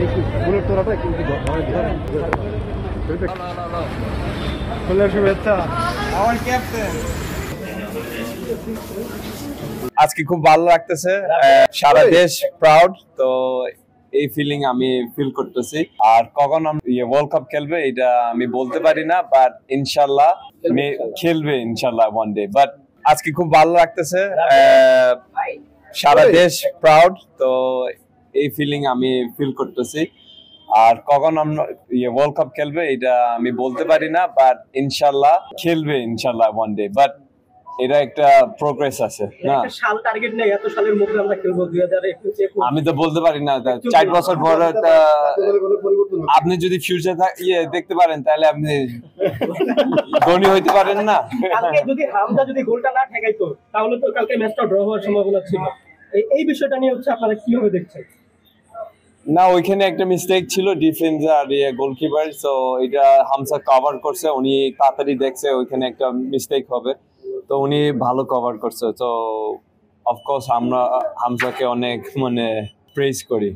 একটু বুলেট তোরাটা একটু শুভেচ্ছা আমার ক্যাপ্টেন। আজকে খুব ভালো লাগতেছে, সারা দেশ প্রাউড। তো এই ফিলিং আমি ফিল করতেছি। আর কখন ওয়ার্ল্ড কাপ খেলবে এটা আমি বলতে পারি না, বাট ইনশাল্লাহ খেলবে ইনশাল্লাহ ওয়ান ডে। বাট আজকে খুব ভালো লাগতেছে, সারা দেশ প্রাউড। তো এই ফিলিং আমি ফিল করতেছি। আর কখন আমরা ওয়ার্ল্ড কাপ খেলবে এটা আমি বলতে পারি না, বাট ইনশাল্লাহ খেলবে ইনশাল্লাহ ওয়ান ডে। বাট এটা একটা প্রোগ্রেস আছে না, সাল টার্গেট নেই এত সালের মধ্যে আমরা খেলবো 2021। আমি তো বলতে পারি না। 4 বছর পরে আপনি যদি ফিউচার দেখতে পারেন তাহলে আপনি ধনী হইতে পারেন না। কালকে যদি হামজা যদি গোলটা না ঠেকাইতো তাহলে তো কালকে ম্যাচটা ড্র হওয়ার সম্ভাবনা ছিল। এই বিষয়টা নিয়ে হচ্ছে আপনারা কিভাবে দেখছেন? না, ওইখানে একটা মিস্টেক ছিল ডিফেন্স আর গোলকিপার। সো এটা হামজা কভার করছে, উনি তাড়াতাড়ি দেখছে ওইখানে একটা মিস্টেক হবে, তো উনি ভালো কভার করছে। তো অফকোর্স আমরা হামজাকে অনেক প্রেজ করি।